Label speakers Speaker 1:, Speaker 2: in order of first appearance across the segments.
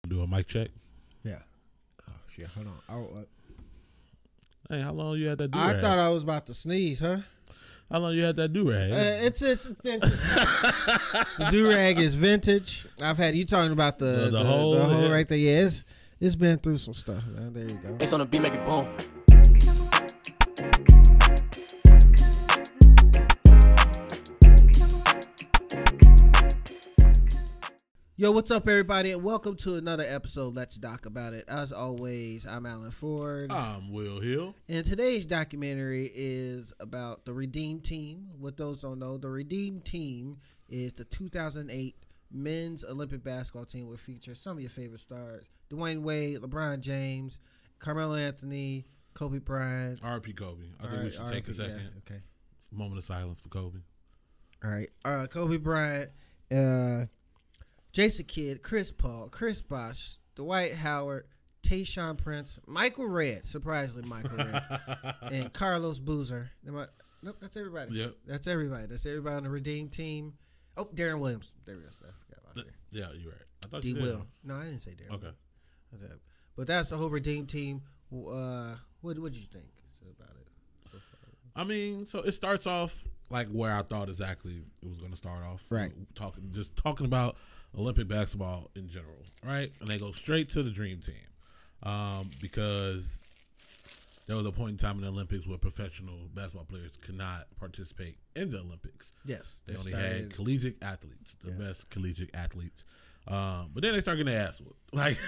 Speaker 1: Do a mic check.
Speaker 2: Yeah. Oh shit! Hold on.
Speaker 1: Hey, how long you had that
Speaker 2: I
Speaker 1: do-rag?
Speaker 2: thought I was about to sneeze, huh?
Speaker 1: How long you had that do-rag?
Speaker 2: It's vintage. The do-rag is vintage. I've had you talking about the hole right there. Yeah, it's been through some stuff, man. There you go.
Speaker 3: It's on the beat, make it boom.
Speaker 2: Yo, what's up, everybody, and welcome to another episode. Let's Doc About It. As always, I'm Alan Ford.
Speaker 1: I'm Will Hill.
Speaker 2: And today's documentary is about the Redeem Team. What those don't know, the Redeem Team is the 2008 men's Olympic basketball team, which features some of your favorite stars: Dwayne Wade, LeBron James, Carmelo Anthony, Kobe Bryant.
Speaker 1: R.P. Kobe. I think we should take a second.
Speaker 2: Yeah, okay.
Speaker 1: It's a moment of silence for Kobe.
Speaker 2: All right. Kobe Bryant, Jason Kidd, Chris Paul, Chris Bosh, Dwight Howard, Tayshaun Prince, Michael Redd, surprisingly Michael Redd, and Carlos Boozer. Nope, that's everybody.
Speaker 1: Yep.
Speaker 2: That's everybody. That's everybody on the Redeem Team. Oh, Darren Williams. There he is. I forgot about that.
Speaker 1: Yeah, you're right. I thought
Speaker 2: D.
Speaker 1: you did.
Speaker 2: Will. No, I didn't say Darren.
Speaker 1: Okay.
Speaker 2: But that's the whole Redeem Team. What did you think about it?
Speaker 1: I mean, so it starts off like where I thought exactly it was going to start off.
Speaker 2: Right.
Speaker 1: Talking about Olympic basketball in general, right? And they go straight to the Dream Team because there was a point in time in the Olympics where professional basketball players could not participate in the Olympics.
Speaker 2: Yes.
Speaker 1: They only had collegiate athletes, the best collegiate athletes. But then they start getting their ass whooped. Like,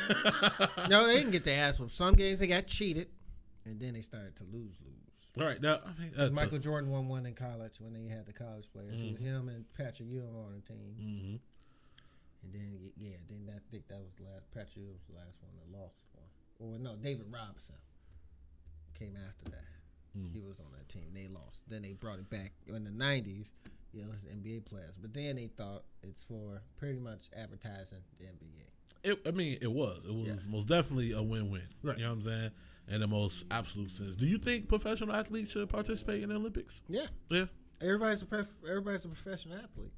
Speaker 2: no, they didn't get their ass whooped. Some games they got cheated, and then they started to lose.
Speaker 1: All right, now I mean, that's
Speaker 2: Michael Jordan won one in college when they had the college players. Mm-hmm. So him and Patrick Ewing on the team. Mm-hmm. And then I think that was the last. Patrick Ewing was the last one that lost one. Or no, David Robinson came after that. He was on that team. They lost. Then they brought it back in the 90s. Yeah, it's NBA players. But then they thought it's for pretty much advertising the NBA.
Speaker 1: It was most definitely a win-win. Right. You know what I'm saying? In the most absolute sense. Do you think professional athletes should participate in the Olympics?
Speaker 2: Yeah.
Speaker 1: Yeah.
Speaker 2: Everybody's a professional athlete.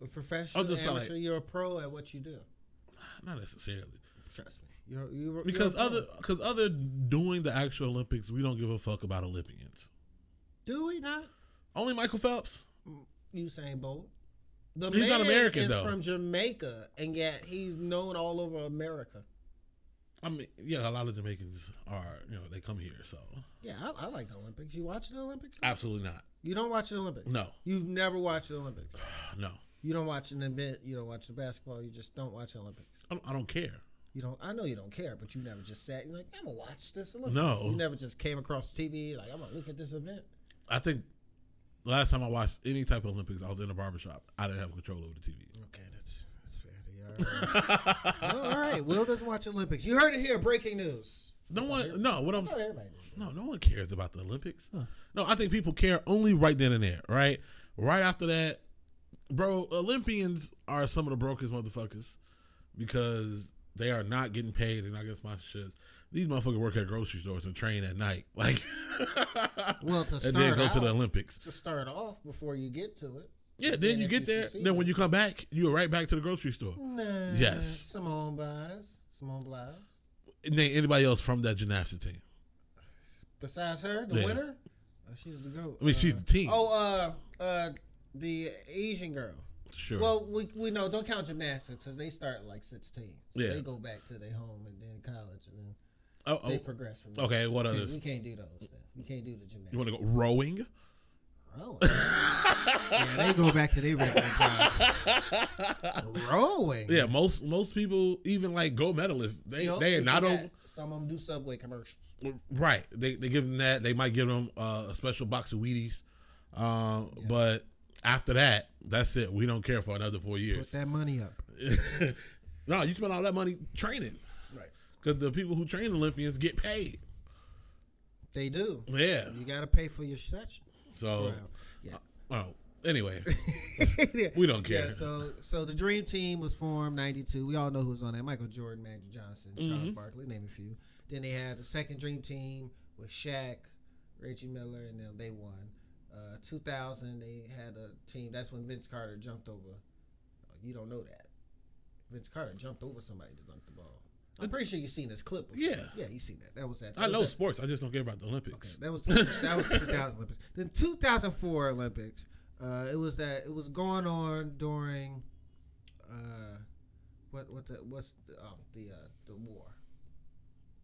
Speaker 2: A professional amateur, you're a pro at what you do.
Speaker 1: Not necessarily.
Speaker 2: Trust me. You're
Speaker 1: because other doing the actual Olympics, we don't give a fuck about Olympians.
Speaker 2: Do we not?
Speaker 1: Only Michael Phelps.
Speaker 2: Usain Bolt.
Speaker 1: He's not American, though.
Speaker 2: He's from Jamaica, and yet he's known all over America.
Speaker 1: I mean, yeah, a lot of Jamaicans are, they come here, so. Yeah,
Speaker 2: I like the Olympics. You watch the Olympics?
Speaker 1: Absolutely not.
Speaker 2: You don't watch the Olympics?
Speaker 1: No.
Speaker 2: You've never watched the Olympics?
Speaker 1: No.
Speaker 2: You don't watch an event, you don't watch the basketball, you just don't watch the Olympics?
Speaker 1: I don't care.
Speaker 2: I know you don't care, but you never just sat, you're like, I'm going to watch this Olympics.
Speaker 1: No.
Speaker 2: You never just came across the TV, like, I'm going to look at this event.
Speaker 1: I think the last time I watched any type of Olympics, I was in a barbershop. I didn't have control over the TV.
Speaker 2: Okay, that's fair. All right. Will doesn't watch Olympics. You heard it here. Breaking news.
Speaker 1: No one cares about the Olympics. Huh. No, I think people care only right then and there, right? Right after that, bro, Olympians are some of the brokest motherfuckers because they are not getting paid. They're not getting sponsorships. These motherfuckers work at grocery stores and train at night. Like,
Speaker 2: well, to start
Speaker 1: and then go to the Olympics.
Speaker 2: To start off before you get to it.
Speaker 1: Yeah, then you get there. Then when you come back, you're right back to the grocery store.
Speaker 2: Nah.
Speaker 1: Yes.
Speaker 2: Simone Biles.
Speaker 1: Name anybody else from that gymnastics team.
Speaker 2: Besides her, the winner? Oh, she's the GOAT.
Speaker 1: I mean, she's the team.
Speaker 2: The Asian girl.
Speaker 1: Sure.
Speaker 2: Well, we know, don't count gymnastics because they start like 16. So
Speaker 1: yeah.
Speaker 2: They go back to their home and then college and then they progress from there.
Speaker 1: Okay, what others?
Speaker 2: We can't do those then. We can't do the gymnastics.
Speaker 1: You want to go rowing?
Speaker 2: Yeah, they go back to their regular jobs. Rowing.
Speaker 1: Yeah, most people, even like gold medalists, they are not on.
Speaker 2: Some of them do Subway commercials.
Speaker 1: Right. They give them that. They might give them a special box of Wheaties. But after that, that's it. We don't care for another 4 years.
Speaker 2: Put that money up.
Speaker 1: No, you spend all that money training.
Speaker 2: Right.
Speaker 1: Because the people who train Olympians get paid.
Speaker 2: They do.
Speaker 1: Yeah.
Speaker 2: You got to pay for your session.
Speaker 1: So, anyway, we don't care.
Speaker 2: Yeah, so the Dream Team was formed 92. We all know who's on that. Michael Jordan, Magic Johnson, Charles Barkley, name a few. Then they had the second Dream Team with Shaq, Reggie Miller, and them. They won. 2000, they had a team. That's when Vince Carter jumped over. You don't know that. Vince Carter jumped over somebody to dunk the ball. I'm pretty sure you've seen this clip before.
Speaker 1: Yeah,
Speaker 2: you see that. That was that.
Speaker 1: I know sports. I just don't care about the Olympics.
Speaker 2: Okay, that was 2000 Olympics. Then 2004 Olympics. It was going on during the war.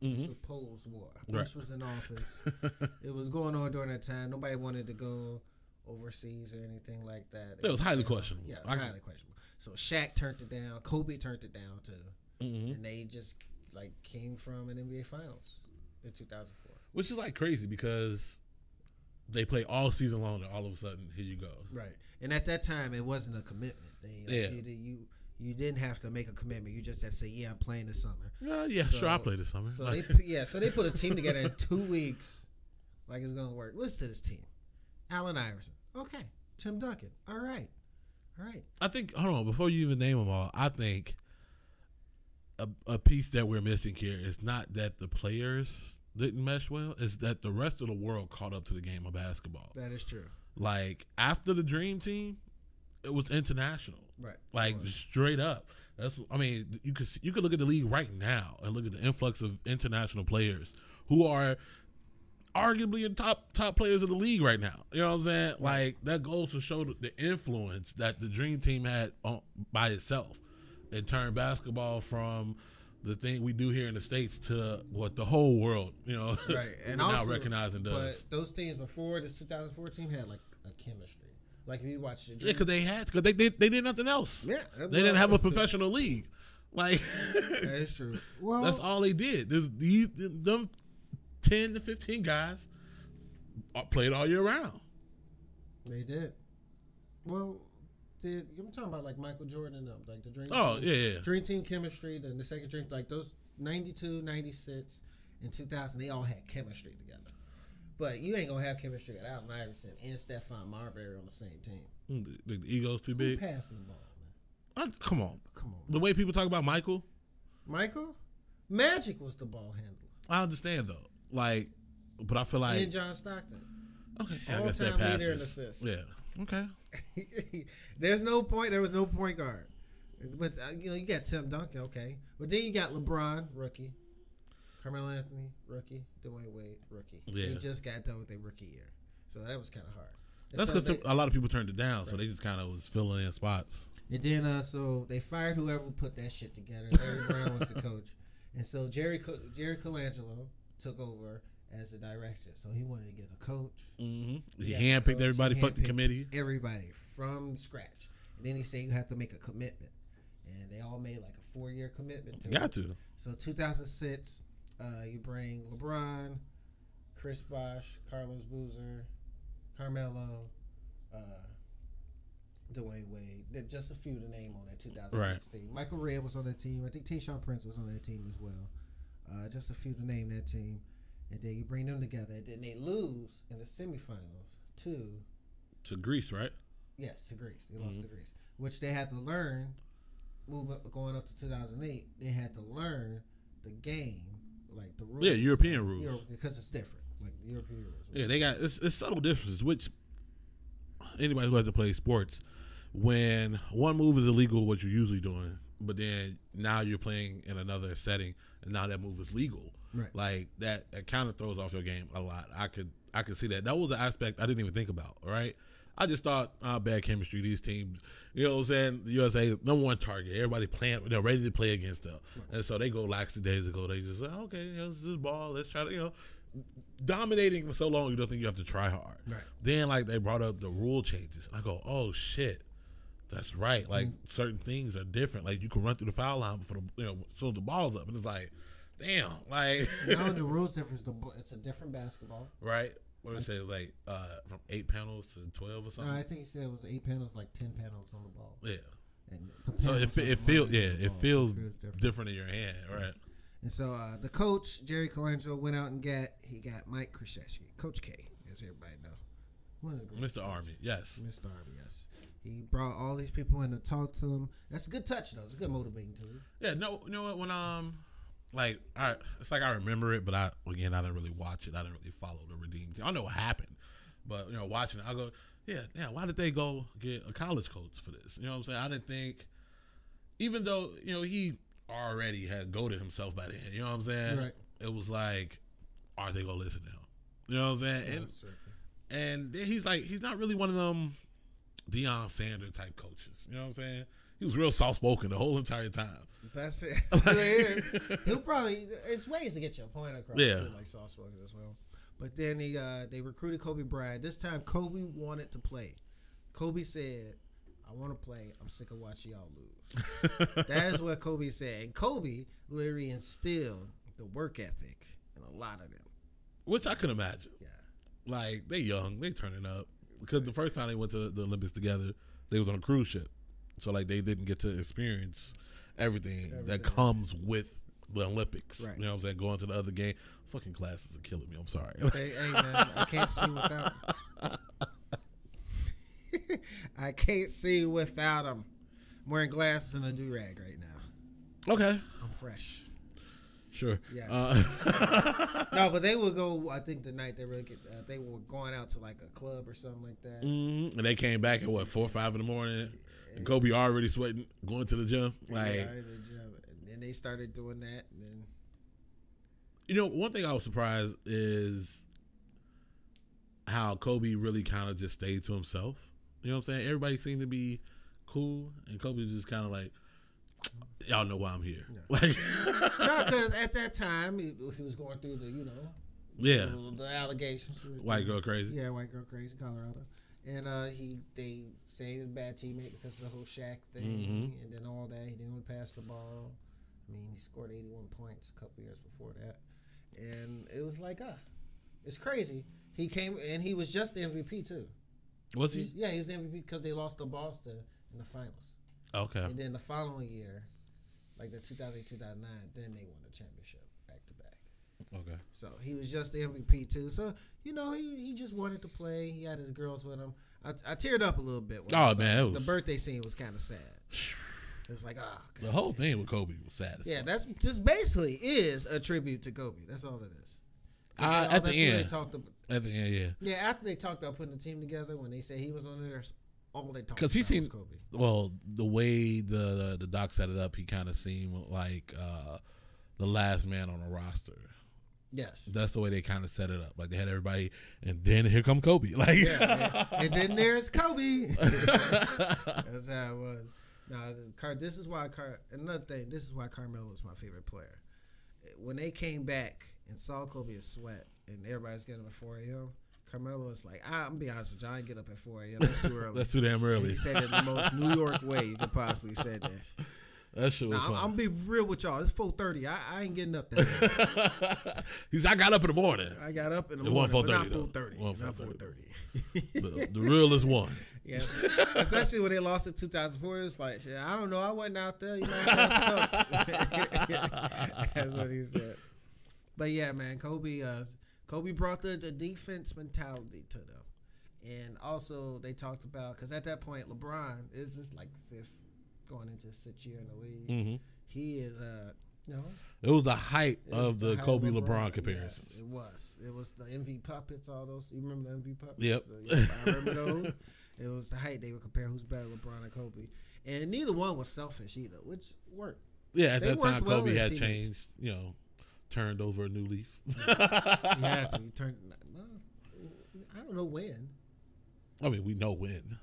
Speaker 2: The supposed war. Bush was in office. It was going on during that time. Nobody wanted to go overseas or anything like that.
Speaker 1: It was highly questionable.
Speaker 2: Yeah, it was highly questionable. So Shaq turned it down. Kobe turned it down too. And they just came from an NBA Finals in 2004.
Speaker 1: Which is crazy because they play all season long and all of a sudden here you go.
Speaker 2: Right. And at that time it wasn't a commitment. You didn't have to make a commitment. You just had to say, yeah, I'm playing this summer.
Speaker 1: Sure, I'll play this summer.
Speaker 2: So they put a team together in 2 weeks. Like it's gonna work. Listen to this team. Allen Iverson. Okay. Tim Duncan. All right.
Speaker 1: I think hold on, before you even name them all, I think a piece that we're missing here is not that the players didn't mesh well, is that the rest of the world caught up to the game of basketball.
Speaker 2: That is true.
Speaker 1: After the Dream Team, it was international.
Speaker 2: Right.
Speaker 1: Straight up. You could look at the league right now and look at the influx of international players who are arguably in top players of the league right now. You know what I'm saying?
Speaker 2: Right.
Speaker 1: That goes to show the influence that the Dream Team had by itself. It turned basketball from the thing we do here in the States to what the whole worord,
Speaker 2: right, and
Speaker 1: now
Speaker 2: also
Speaker 1: recognizing does.
Speaker 2: But those teams before this 2004 team had a chemistry. If you watch the
Speaker 1: because they did nothing else.
Speaker 2: Yeah,
Speaker 1: they didn't have a professional league.
Speaker 2: That's true. Well,
Speaker 1: that's all they did. Them 10 to 15 guys played all year round.
Speaker 2: They did. Well, I'm talking about Michael Jordan and them, the Dream Team.
Speaker 1: Oh, yeah.
Speaker 2: Dream Team chemistry, then the second Dream, those 92, 96, and 2000, they all had chemistry together. But you ain't going to have chemistry with Allen Iverson and Stephon Marbury on the same team.
Speaker 1: The ego's too big.
Speaker 2: Who passing the ball, man?
Speaker 1: Come on. The way people talk about Michael?
Speaker 2: Magic was the ball handler.
Speaker 1: I understand, though. But I feel like...
Speaker 2: And John Stockton.
Speaker 1: Okay.
Speaker 2: All-time leader in assists.
Speaker 1: Yeah. Okay.
Speaker 2: There was no point guard. But, you got Tim Duncan, okay. But then you got LeBron, rookie. Carmelo Anthony, rookie. Dwayne Wade, rookie.
Speaker 1: Yeah.
Speaker 2: They just got done with their rookie year. So that was kind of hard.
Speaker 1: That's because a lot of people turned it down, right. So they just kind of was filling in spots.
Speaker 2: And then, so they fired whoever put that shit together. Larry Brown was the coach. And so Jerry Colangelo took over as the director. So he wanted to get a coach.
Speaker 1: Mm-hmm. He handpicked everybody, fucked the committee.
Speaker 2: Everybody from scratch. And then he said you have to make a commitment. And they all made a 4-year commitment to it.
Speaker 1: Got to.
Speaker 2: So 2006, you bring LeBron, Chris Bosh, Carlos Boozer, Carmelo, Dwayne Wade. Just a few to name on that 2006 team. Michael Redd was on that team. I think Tayshaun Prince was on that team as well. Just a few to name that team. And then you bring them together. And then they lose in the semifinals to
Speaker 1: Greece, right?
Speaker 2: Yes, to Greece. They lost to Greece. Which they had to learn, going up to 2008, they had to learn the game, the rules.
Speaker 1: Yeah, European rules.
Speaker 2: Because it's different. The European rules.
Speaker 1: Yeah, they got it's subtle differences, which anybody who hasn't played sports, when one move is illegal, what you're usually doing, but then now you're playing in another setting, and now that move is legal.
Speaker 2: Right.
Speaker 1: That kind of throws off your game a lot. I could see that. That was an aspect I didn't even think about. Right. I just thought bad chemistry. These teams, you know what I'm saying? The USA, number one target. Everybody playing, they're ready to play against them, and so they go lackadaisical. They just say, okay, this is ball. Let's try to, dominating for so long. You don't think you have to try hard.
Speaker 2: Right.
Speaker 1: Then they brought up the rule changes, and I go, oh shit, that's right. Certain things are different. You can run through the foul line before as soon as the ball's up, and it's damn,
Speaker 2: now the rules difference. It's a different basketball,
Speaker 1: right? What did it say? From 8 panels to 12 or something.
Speaker 2: No, I think he said it was 8 panels, 10 panels on the ball.
Speaker 1: Yeah.
Speaker 2: And
Speaker 1: so it feels different in your hand, right?
Speaker 2: And so the coach Jerry Colangelo went out and got Mike Krzyzewski, Coach K, as everybody knows.
Speaker 1: Mr. Army, yes.
Speaker 2: Mr. Army, yes. He brought all these people in to talk to him. That's a good touch, though. It's a good motivating tool.
Speaker 1: Yeah, no, you know what? When it's I remember it, but I didn't really watch it. I didn't really follow the Redeem Team. I know what happened, but watching it, I go, yeah. Why did they go get a college coach for this? You know what I'm saying? I didn't think even though he already had goated himself by then, you know what I'm saying?
Speaker 2: Right.
Speaker 1: It was like, are they gonna listen to him? You know what I'm saying? And then he's not really one of them Deion Sanders type coaches. You know what I'm saying? He was real soft spoken the whole entire time.
Speaker 2: That's it. He'll probably. It's ways to get your point across.
Speaker 1: Yeah,
Speaker 2: like soft spoken as well. But then they recruited Kobe Bryant. This time Kobe wanted to play. Kobe said, "I want to play. I'm sick of watching y'all lose." That is what Kobe said. And Kobe literally instilled the work ethic in a lot of them.
Speaker 1: Which I can imagine.
Speaker 2: Yeah.
Speaker 1: Like, they young, they turning up. Because the first time they went to the Olympics together, they was on a cruise ship. So, like, they didn't get to experience everything that comes with the Olympics.
Speaker 2: Right.
Speaker 1: You know what I'm saying? Going to the other game. Fucking classes are killing me. I'm sorry.
Speaker 2: Hey, man, I can't see without I can't see without them. I'm wearing glasses and a do-rag right now.
Speaker 1: Okay.
Speaker 2: I'm fresh.
Speaker 1: Sure.
Speaker 2: Yeah. No, but they would go. I think the night they were going out to like a club or something like that.
Speaker 1: Mm-hmm. And they came back at 4 or 5 in the morning. And Kobe already sweating, going to the gym. Like,
Speaker 2: the gym. And they started doing that. And then,
Speaker 1: one thing I was surprised is how Kobe really kind of just stayed to himself. You know what I'm saying? Everybody seemed to be cool, and Kobe just kind of like, y'all know why I'm here. Yeah. Like,
Speaker 2: no, because at that time he was going through the allegations.
Speaker 1: White girl crazy.
Speaker 2: Yeah, white girl crazy, Colorado, and they say he was a bad teammate because of the whole Shaq thing, and then all that. He didn't want to pass the ball. I mean, he scored 81 points a couple years before that, and it was like, it's crazy. He came and he was just the MVP too.
Speaker 1: Was he?
Speaker 2: Yeah, he was the MVP because they lost to Boston in the finals.
Speaker 1: Okay.
Speaker 2: And then the following year, like the 2008, 2009, then they won the championship back to back.
Speaker 1: Okay.
Speaker 2: So he was just the MVP too. So, he just wanted to play. He had his girls with him. I teared up a little bit. The birthday scene was kind of sad. It's like, God.
Speaker 1: The whole thing with Kobe was sad.
Speaker 2: Yeah, that's just basically is a tribute to Kobe. That's all it is.
Speaker 1: At the end.
Speaker 2: At the end, yeah. Yeah, after they talked about putting the team together, when they said he was on there, all they talked about was Kobe.
Speaker 1: Well, the way the doc set it up, he kind of seemed like the last man on the roster.
Speaker 2: Yes.
Speaker 1: That's the way they kind of set it up. Like, they had everybody, and then here comes Kobe. Like,
Speaker 2: yeah. And then there's Kobe. That's how it was. Now, this is why Carmelo is my favorite player. When they came back and saw Kobe sweat, and everybody's getting up at 4 a.m., Carmelo was like, I'm going to be honest with you, I didn't get up at 4 a.m. That's too early.
Speaker 1: That's too damn early.
Speaker 2: And he said it in the most New York way you could possibly say that.
Speaker 1: That shit was fun.
Speaker 2: I'm going to be real with y'all. It's 4:30. I ain't getting up that early.
Speaker 1: He's I got up in the morning.
Speaker 2: I got up in the morning, but not 4:30. Not
Speaker 1: 4:30. The realest one.
Speaker 2: Yes. Especially when they lost in 2004. It's like, shit, I don't know. I wasn't out there. You might have That's what he said. But yeah, man, Kobe brought the defense mentality to them. And also they talked about, because at that point, LeBron is just like fifth going into his 6th year in the league. Mm-hmm. He is,
Speaker 1: it was the height of the Kobe LeBron comparisons.
Speaker 2: Yes, it was the MV puppets, all those. You remember the MV puppets?
Speaker 1: Yep.
Speaker 2: I remember those. It was the height. They would compare who's better, LeBron and Kobe. And neither one was selfish either, which worked.
Speaker 1: Yeah, at that time, Kobe had changed, turned over a new leaf.
Speaker 2: He had to. He turned. I don't know when.
Speaker 1: I mean, we know when.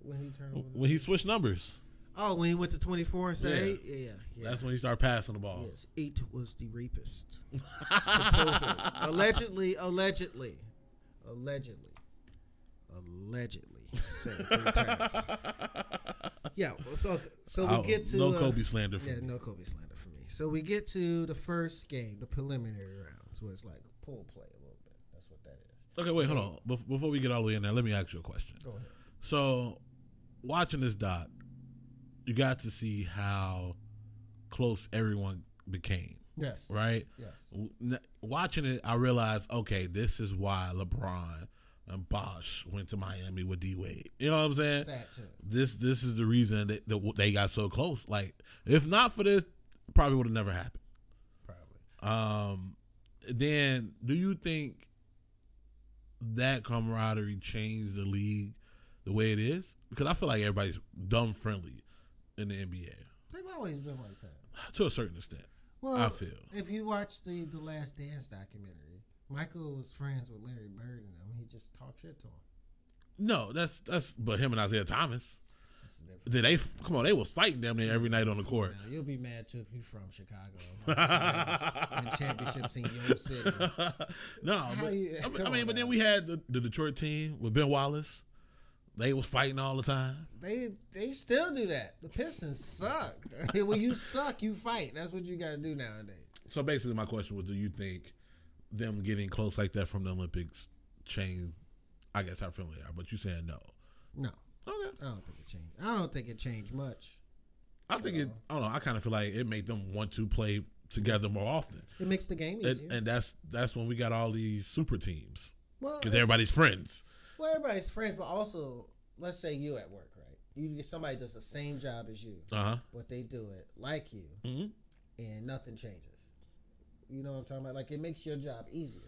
Speaker 2: When he turned over.
Speaker 1: When he switched numbers.
Speaker 2: Oh, when he went to 24 instead of 8? Yeah.
Speaker 1: That's when he started passing the ball.
Speaker 2: Yes, 8 was the rapist. Supposedly. Allegedly. Said it 3 times. Yeah, so we get to...
Speaker 1: No Kobe slander for me.
Speaker 2: Yeah, no Kobe slander for me. So we get to the first game, the preliminary rounds, where it's like pool play a little bit. That's what that is.
Speaker 1: Okay, wait, hold on. Before we get all the way in there, let me ask you a question.
Speaker 2: Go ahead.
Speaker 1: So, watching this doc, you got to see how close everyone became.
Speaker 2: Yes.
Speaker 1: Right?
Speaker 2: Yes.
Speaker 1: Watching it, I realized, okay, this is why LeBron and Bosh went to Miami with D-Wade. You know what I'm saying?
Speaker 2: That too.
Speaker 1: This is the reason that they got so close. Like, if not for this, probably would have never happened.
Speaker 2: Probably.
Speaker 1: Then, do you think that camaraderie changed the league the way it is? Because I feel like everybody's dumb friendly in the NBA.
Speaker 2: They've always been like that.
Speaker 1: To a certain extent.
Speaker 2: Well,
Speaker 1: I feel.
Speaker 2: If you watch the Last Dance documentary, Michael was friends with Larry Bird and them. He just talked shit to him.
Speaker 1: No, that's but him and Isaiah Thomas.
Speaker 2: That's the difference.
Speaker 1: Did they come on? They was fighting damn near every night on the court.
Speaker 2: Now, you'll be mad too if you from Chicago. Win championships in your city.
Speaker 1: No, but then we had the Detroit team with Ben Wallace. They was fighting all the time.
Speaker 2: They still do that. The Pistons suck. When you suck, you fight. That's what you got to do nowadays.
Speaker 1: So basically, my question was: do you think them getting close like that from the Olympics changed? I guess how friendly they are, but you saying no?
Speaker 2: No.
Speaker 1: Okay.
Speaker 2: I don't think it changed. I don't think it changed much.
Speaker 1: I think it. I don't know. I kind of feel like it made them want to play together more often.
Speaker 2: It makes the game easier,
Speaker 1: and that's when we got all these super teams.
Speaker 2: Well,
Speaker 1: because everybody's friends.
Speaker 2: Well, everybody's friends, but also, let's say you at work, right? You get somebody does the same job as you, but they do it like you, and nothing changes. You know what I'm talking about? Like, it makes your job easier.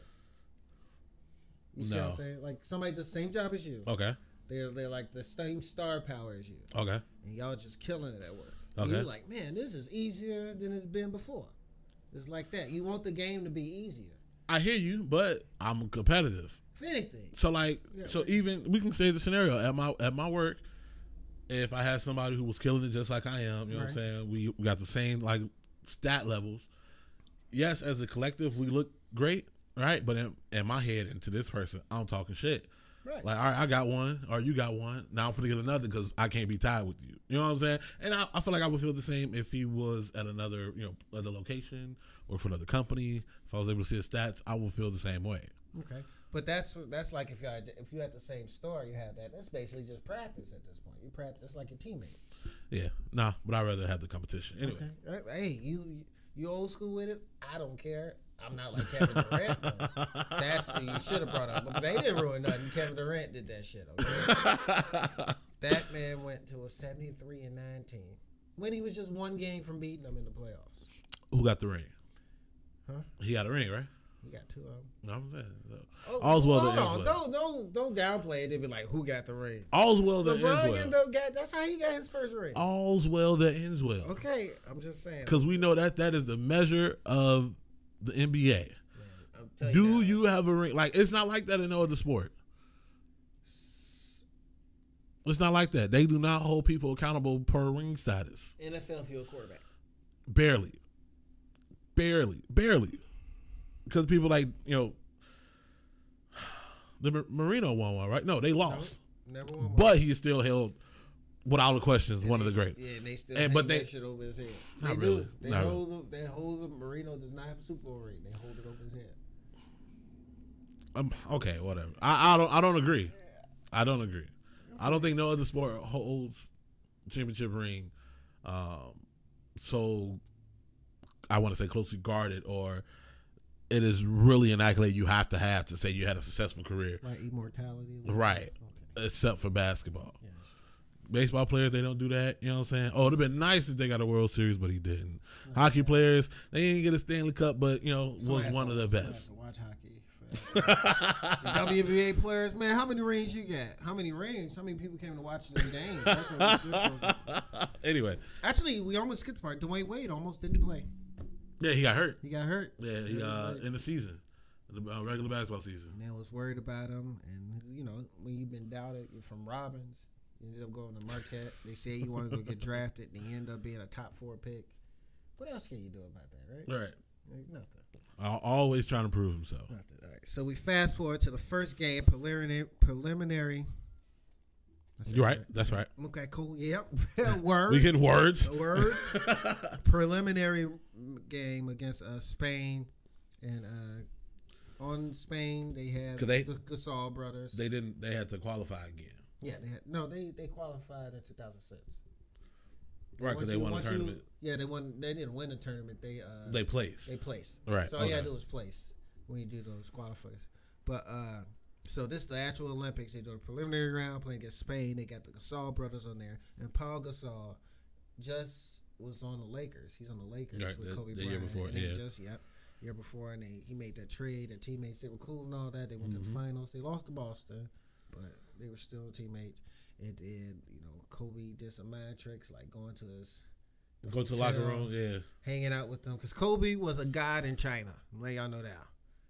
Speaker 2: You see what I'm saying? Like, somebody does the same job as you.
Speaker 1: Okay.
Speaker 2: They're like the same star power as you.
Speaker 1: Okay.
Speaker 2: And y'all just killing it at work.
Speaker 1: Okay.
Speaker 2: And you're like, man, this is easier than it's been before. It's like that. You want the game to be easier.
Speaker 1: I hear you, but I'm competitive.
Speaker 2: If anything.
Speaker 1: So even we can say the scenario at my work. If I had somebody who was killing it just like I am, you know what I'm saying? We got the same like stat levels. Yes, as a collective, we look great, right? But in my head and to this person, I'm talking shit.
Speaker 2: Right.
Speaker 1: Like, all right, I got one, or you got one. Now I'm finna get another because I can't be tied with you. You know what I'm saying? And I feel like I would feel the same if he was at another, other location or for another company. If I was able to see his stats, I would feel the same way.
Speaker 2: Okay, but that's like if you had the same store, you have that. That's basically just practice at this point. You practice. It's like your teammate.
Speaker 1: Yeah, nah, but I'd rather have the competition. Anyway.
Speaker 2: Okay. Hey, you old school with it? I don't care. I'm not like Kevin Durant. That's you should have brought up. But they didn't ruin nothing. Kevin Durant did that shit. Okay. That man went to a 73-19 when he was just one game from beating them in the playoffs.
Speaker 1: Who got the ring?
Speaker 2: Huh?
Speaker 1: He got a ring, right?
Speaker 2: He got two of them.
Speaker 1: No, I'm saying.
Speaker 2: All's well that ends well. Don't downplay it. They be like, who got the ring?
Speaker 1: All's well that ends well.
Speaker 2: That's how he got his first ring.
Speaker 1: All's well that ends well.
Speaker 2: Okay, I'm just saying.
Speaker 1: Because we know that is the measure of the NBA. Man, do you have a ring? Like, it's not like that in no other sport. It's not like that. They do not hold people accountable per ring status.
Speaker 2: NFL field quarterback.
Speaker 1: Barely. Because people like, the Marino won one, right? No, they lost.
Speaker 2: Never won one.
Speaker 1: But he still held, without a question, one of the greats.
Speaker 2: Yeah, and they still hang that shit over his head. They do. They hold the Marino does not have a Super Bowl ring. They hold it over his head.
Speaker 1: Okay, whatever. I don't agree. I don't agree. I don't think no other sport holds championship ring so I want to say closely guarded, or it is really an accolade you have to say you had a successful career.
Speaker 2: Like immortality.
Speaker 1: Right. Okay. Except for basketball. Yes. Baseball players, they don't do that. You know what I'm saying? Oh, it'd have been nice if they got a World Series, but he didn't. Okay. Hockey players, they didn't get a Stanley Cup, but, was one of the best.
Speaker 2: Watch hockey. The WNBA players, man, how many rings you got? How many rings? How many people came to watch the game? That's what we should focus on.
Speaker 1: Anyway.
Speaker 2: Actually, we almost skipped the part. Dwayne Wade almost didn't play.
Speaker 1: Yeah, he got hurt.
Speaker 2: Yeah,
Speaker 1: he in the season, the regular basketball season.
Speaker 2: Man was worried about him, and when you've been doubted, you're from Robbins, you ended up going to Marquette. They say you want to go get drafted, and you end up being a top 4 pick. What else can you do about that, right?
Speaker 1: Right.
Speaker 2: Like, nothing.
Speaker 1: Always trying to prove himself.
Speaker 2: Nothing. All right. So we fast forward to the first game, preliminary.
Speaker 1: You're right. That's right.
Speaker 2: Okay, cool. Yep. Words.
Speaker 1: We get words.
Speaker 2: Words. Preliminary game against Spain, and on Spain they had the Gasol brothers.
Speaker 1: They had to qualify again.
Speaker 2: Yeah, they qualified in 2006.
Speaker 1: Right, because they won the tournament.
Speaker 2: They won. They didn't win the tournament. They
Speaker 1: placed.
Speaker 2: They placed.
Speaker 1: Right.
Speaker 2: So all you had to do was place when you do those qualifiers. But so this is the actual Olympics. They do a preliminary round playing against Spain. They got the Gasol brothers on there, and Paul Gasol just was on the Lakers. He's on the Lakers with Kobe Bryant.
Speaker 1: The year before,
Speaker 2: year before, and he made that trade. Their teammates, they were cool and all that. They went to the finals. They lost to Boston, but they were still teammates. And then Kobe did some mind tricks, like going to his
Speaker 1: Go to the locker room, yeah.
Speaker 2: Hanging out with them. Because Kobe was a god in China. Let y'all know that.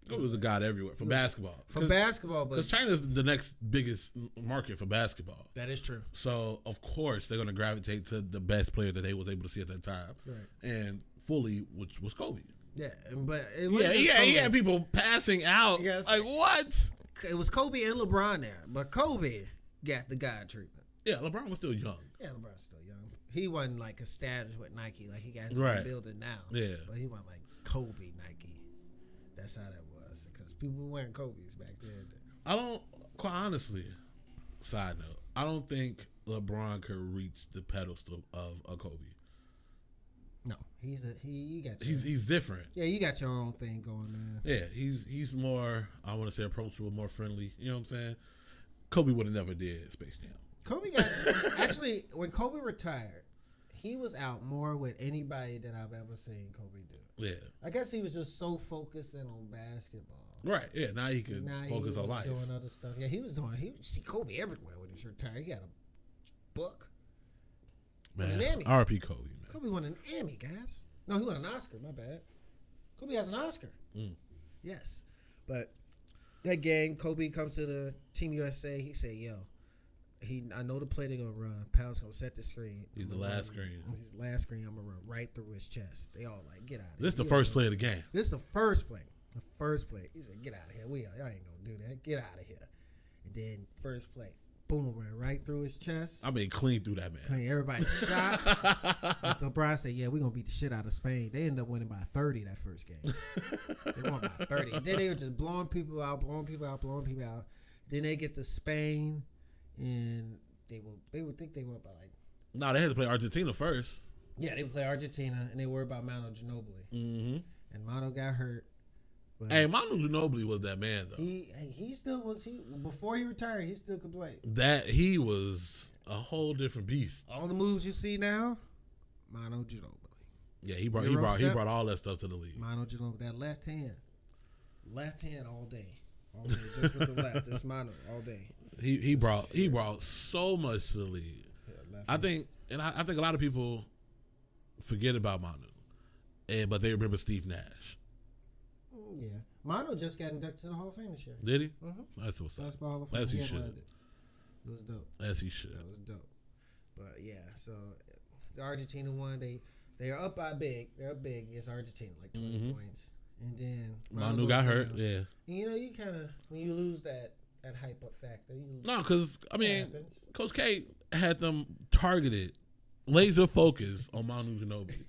Speaker 1: Kobe was a god everywhere for basketball.
Speaker 2: Basketball,
Speaker 1: because China's the next biggest market for basketball.
Speaker 2: That is true.
Speaker 1: So of course they're going to gravitate to the best player that they was able to see at that time,
Speaker 2: right?
Speaker 1: And fully, which was Kobe.
Speaker 2: Yeah, but it
Speaker 1: wasn't he had people passing out. Yes. Like what?
Speaker 2: It was Kobe and LeBron there, but Kobe got the god treatment.
Speaker 1: Yeah, LeBron was still young.
Speaker 2: Yeah, LeBron was still young. He wasn't like established with Nike like he got his building now.
Speaker 1: Yeah,
Speaker 2: but he wasn't like Kobe Nike. That's how that was because people were wearing Kobe's back then.
Speaker 1: I don't, quite honestly. Side note, I don't think LeBron could reach the pedestal of a Kobe.
Speaker 2: No, he got
Speaker 1: he's different.
Speaker 2: Yeah, you got your own thing going, man.
Speaker 1: Yeah, he's more, I want to say, approachable, more friendly. You know what I'm saying? Kobe would have never did Space Jam.
Speaker 2: Kobe got actually when Kobe retired, he was out more with anybody that I've ever seen Kobe do.
Speaker 1: Yeah,
Speaker 2: I guess he was just so focused in on basketball.
Speaker 1: Right. Yeah. Now he can focus on life.
Speaker 2: Doing other stuff. Yeah, he was doing. He see Kobe everywhere when he's retired. He got a book.
Speaker 1: Man, R.P. Kobe. Man.
Speaker 2: Kobe won an Emmy, guys. No, he won an Oscar. My bad. Kobe has an Oscar. Yes, but that game, Kobe comes to the Team USA. He said, "Yo, I know the play they're gonna run. Pal's gonna set the screen.
Speaker 1: He's the last screen.
Speaker 2: He's the last screen. I'm gonna run right through his chest. They all like, get out of here.
Speaker 1: This is the first play of the game.
Speaker 2: This is the first play. The first play. He said, get out of here. Y'all ain't gonna do that. Get out of here. And then first play, boom, ran right through his chest.
Speaker 1: I mean, clean through that, man.
Speaker 2: Clean. Everybody shot. LeBron said, yeah, we're gonna beat the shit out of Spain. They ended up winning by 30 that first game. They won by 30. And then they were just blowing people out. Then they get to Spain, and they would think they went by like.
Speaker 1: No, they had to play Argentina first.
Speaker 2: Yeah, they play Argentina, and they worried about Manu Ginobili. Mm-hmm. And Manu got hurt.
Speaker 1: Hey, Manu Ginobili was that man though.
Speaker 2: He still was. Before he retired, he still could play.
Speaker 1: That he was a whole different beast.
Speaker 2: All the moves you see now, Manu Ginobili.
Speaker 1: Yeah, he brought all that stuff to the league.
Speaker 2: Manu Ginobili, that left hand all day, just with the left. It's Manu all day.
Speaker 1: He brought so much to the league. Yeah, I think a lot of people forget about Manu, but they remember Steve Nash.
Speaker 2: Yeah, Manu just got inducted to the Hall of Fame this year.
Speaker 1: Did he? Mm-hmm. That's what's up. As he should.
Speaker 2: It was dope.
Speaker 1: As he should.
Speaker 2: It was dope. But yeah, so the Argentina won. They are up by big. They're up big against Argentina, like 20 points. And then
Speaker 1: Manu got hurt. Yeah.
Speaker 2: And you kind of when you lose that hype up factor.
Speaker 1: No, because I mean, Coach K had them targeted, laser focused on Manu Ginobili.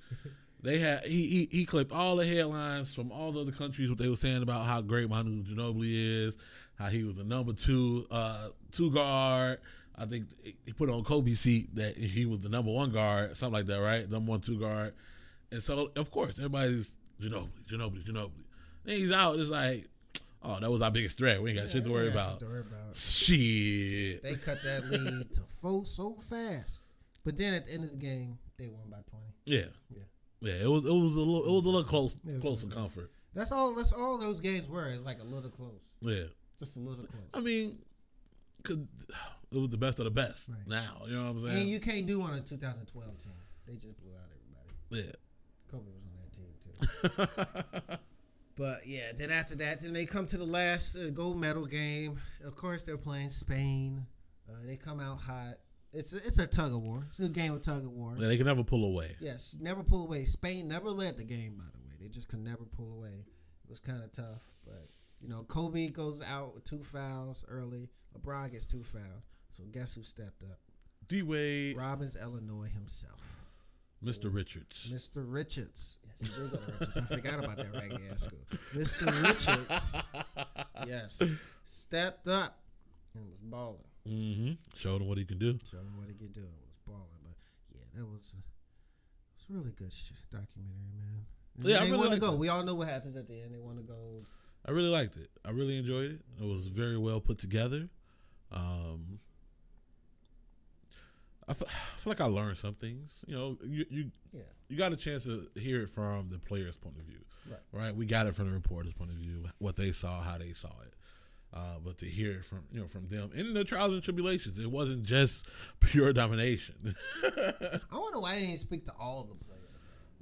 Speaker 1: They had he clipped all the headlines from all the other countries, what they were saying about how great Manu Ginobili is, how he was a number two guard. I think he put on Kobe's seat that he was the number one guard, something like that, right? Number 1, 2 guard. And so of course everybody's Ginobili. Then he's out. It's like, oh, that was our biggest threat. We ain't got shit to worry about. Shit.
Speaker 2: They cut that lead to 4 so fast. But then at the end of the game, they won by 20.
Speaker 1: Yeah. Yeah, it was a little close for comfort.
Speaker 2: That's all those games were. It's like a little close.
Speaker 1: Yeah,
Speaker 2: just a little close.
Speaker 1: I mean, it was the best of the best. Right. Now, you know what I'm saying.
Speaker 2: And you can't do on a 2012 team. They just blew out everybody.
Speaker 1: Yeah,
Speaker 2: Kobe was on that team too. But yeah, then after that, then they come to the last gold medal game. Of course, they're playing Spain. They come out hot. It's a tug of war. It's a game of tug of war.
Speaker 1: Yeah, they can never pull away.
Speaker 2: Yes, never pull away. Spain never led the game, by the way. They just could never pull away. It was kind of tough. But, Kobe goes out with 2 fouls early. LeBron gets 2 fouls. So guess who stepped up?
Speaker 1: D-Wade.
Speaker 2: Robbins, Illinois himself.
Speaker 1: Mr. Richards.
Speaker 2: Mr. Richards. Yes, he did go to Richards. I forgot about that ragged ass school. Mr. Richards, yes, stepped up and was balling.
Speaker 1: Mm-hmm. Showed him what he could do.
Speaker 2: It was balling. But yeah, that was a really good documentary, man. And
Speaker 1: yeah,
Speaker 2: they want to go. We all know what happens at the end. They want to go.
Speaker 1: I really liked it. I really enjoyed it. It was very well put together. I feel like I learned some things. You got a chance to hear it from the player's point of view, right? We got it from the reporter's point of view, what they saw, how they saw it. But to hear it from them in the trials and tribulations, it wasn't just pure domination.
Speaker 2: I wonder why they didn't speak to all the players.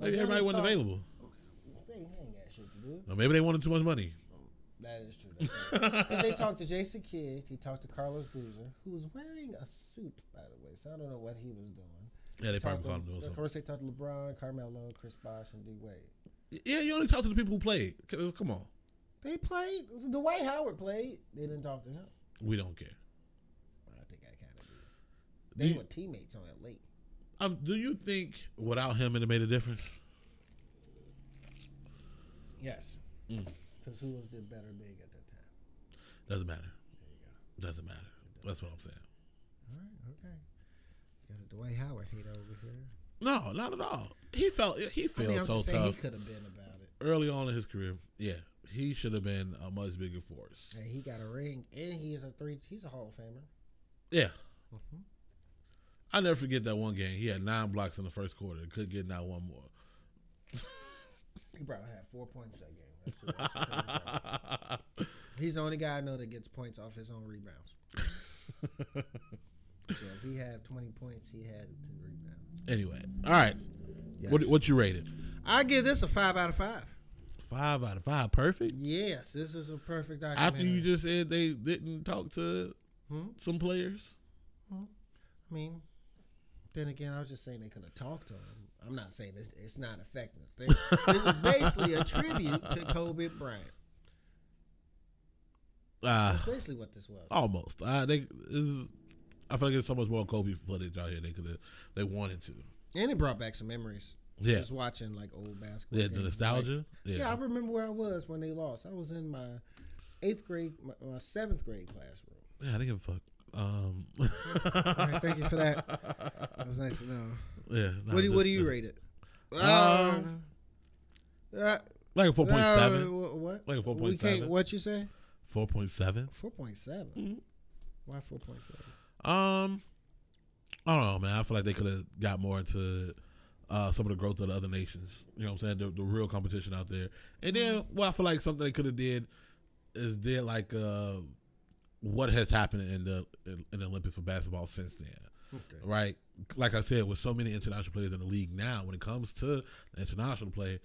Speaker 1: Maybe everybody wasn't available.
Speaker 2: They ain't got shit to do.
Speaker 1: Or maybe they wanted too much money.
Speaker 2: That is true. Because they talked to Jason Kidd. He talked to Carlos Boozer, who was wearing a suit, by the way. So I don't know what he was doing.
Speaker 1: Yeah, they probably called him doing something.
Speaker 2: Of course, they talked to LeBron, Carmelo, Chris Bosh, and D. Wade.
Speaker 1: Yeah, you only talk to the people who played. Come on.
Speaker 2: They played. Dwight Howard played. They didn't talk to him.
Speaker 1: We don't care.
Speaker 2: I think I kind of do. They were teammates on that late.
Speaker 1: Do you think without him it made a difference?
Speaker 2: Yes. Because who was the better big at that time?
Speaker 1: Doesn't matter.
Speaker 2: There you go.
Speaker 1: Doesn't matter. That's what I'm saying.
Speaker 2: All right. Okay. You got a Dwight Howard hate over here.
Speaker 1: No, not at all. He felt so tough.
Speaker 2: He could have been about it
Speaker 1: early on in his career. Yeah, he should have been a much bigger force.
Speaker 2: And he got a ring, and he's a Hall of Famer.
Speaker 1: Yeah. Mm-hmm. I never forget that one game. He had 9 blocks in the first quarter. Could get now one more.
Speaker 2: He probably had 4 points that game. He's the only guy I know that gets points off his own rebounds. So if he had 20 points, he had 10 rebounds.
Speaker 1: Anyway, all right. Yes. What you rated?
Speaker 2: I give this a 5 out of 5.
Speaker 1: 5 out of 5, perfect.
Speaker 2: Yes, this is a perfect documentary.
Speaker 1: After you just said they didn't talk to some players.
Speaker 2: I mean, then again, I was just saying they could have talked to him. I'm not saying it's not effective. This is basically a tribute to Kobe Bryant. That's basically what this was.
Speaker 1: Almost. I feel like there's so much more Kobe footage out here they wanted to.
Speaker 2: And it brought back some memories.
Speaker 1: Yeah.
Speaker 2: Just watching like old basketball.
Speaker 1: Yeah, the nostalgia.
Speaker 2: Like, yeah, I remember where I was when they lost. I was in my 8th grade, my 7th grade classroom.
Speaker 1: Yeah, I didn't give a fuck.
Speaker 2: All right, thank you for that. That was nice to know.
Speaker 1: Yeah. No,
Speaker 2: what do you rate it?
Speaker 1: Like a 4.7.
Speaker 2: What?
Speaker 1: Like a 4.7.
Speaker 2: What you say?
Speaker 1: 4.7.
Speaker 2: 4.7. Why 4.7?
Speaker 1: I don't know, man. I feel like they could have got more into some of the growth of the other nations. You know what I'm saying? The real competition out there. And then, I feel like something they could have did like what has happened in the Olympics for basketball since then. Okay. Right? Like I said, with so many international players in the league now, when it comes to the international play,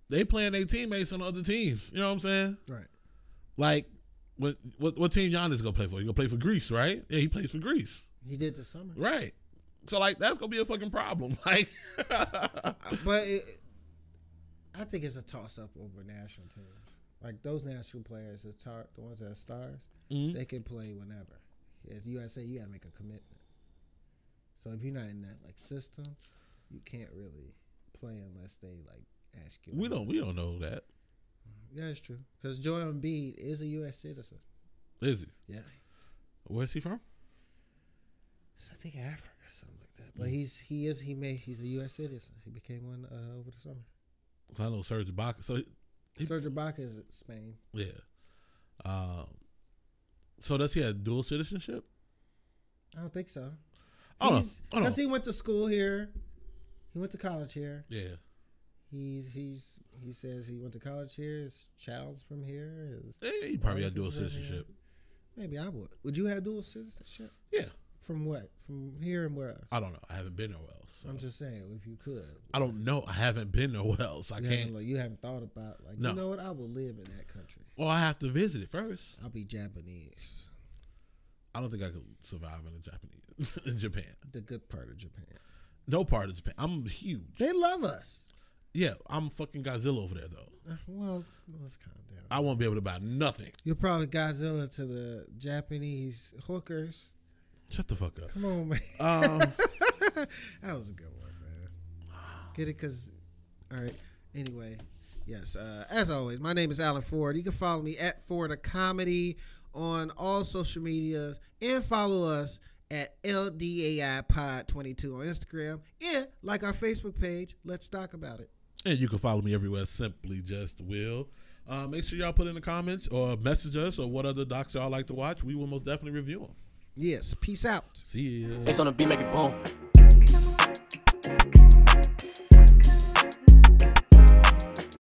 Speaker 1: they playing their teammates on other teams. You know what I'm saying?
Speaker 2: Right.
Speaker 1: Like, what team Giannis gonna play for? He gonna play for Greece, right? Yeah, he plays for Greece.
Speaker 2: He did this summer.
Speaker 1: Right. So, like, that's gonna be a fucking problem. Like,
Speaker 2: but I think it's a toss-up over national teams. Like, those national players, the ones that are stars, they can play whenever. As USA, you gotta make a commitment. So if you're not in that like system, you can't really play unless they like ask you.
Speaker 1: We don't know that.
Speaker 2: Yeah, it's true. Because Joel Embiid is a U.S. citizen.
Speaker 1: Is he?
Speaker 2: Yeah.
Speaker 1: Where's he from?
Speaker 2: I think Africa, something like that. But he's a U.S. citizen. He became one over the summer.
Speaker 1: I know Serge Ibaka. So
Speaker 2: Serge Ibaka is Spain.
Speaker 1: Yeah. So does he have dual citizenship?
Speaker 2: I don't think so.
Speaker 1: Because
Speaker 2: he went to school here. He went to college here.
Speaker 1: Yeah.
Speaker 2: He says he went to college here. His child's from here.
Speaker 1: He probably had dual citizenship.
Speaker 2: Maybe I would. Would you have dual citizenship?
Speaker 1: Yeah.
Speaker 2: From what? From here and where else?
Speaker 1: I don't know. I haven't been nowhere else. So.
Speaker 2: I'm just saying, if you could.
Speaker 1: I don't know. I haven't been nowhere else.
Speaker 2: You haven't thought about, no. You know what? I will live in that country.
Speaker 1: Well, I have to visit it first.
Speaker 2: I'll be Japanese.
Speaker 1: I don't think I could survive in Japan.
Speaker 2: The good part of Japan.
Speaker 1: No part of Japan. I'm huge.
Speaker 2: They love us.
Speaker 1: Yeah, I'm fucking Godzilla over there, though.
Speaker 2: Well, let's calm down.
Speaker 1: I won't be able to buy nothing.
Speaker 2: You're probably Godzilla to the Japanese hookers.
Speaker 1: Shut the fuck up.
Speaker 2: Come on, man. That was a good one, man. Get it? Because, all right. Anyway, yes. As always, my name is Alan Ford. You can follow me at Ford a Comedy on all social media and follow us at LDAI Pod 22 on Instagram and like our Facebook page. Let's talk about it.
Speaker 1: And you can follow me everywhere, simply just Will. Make sure y'all put in the comments or message us or what other docs y'all like to watch. We will most definitely review them.
Speaker 2: Yes. Peace out.
Speaker 1: See ya.
Speaker 3: X on the beat, make it boom.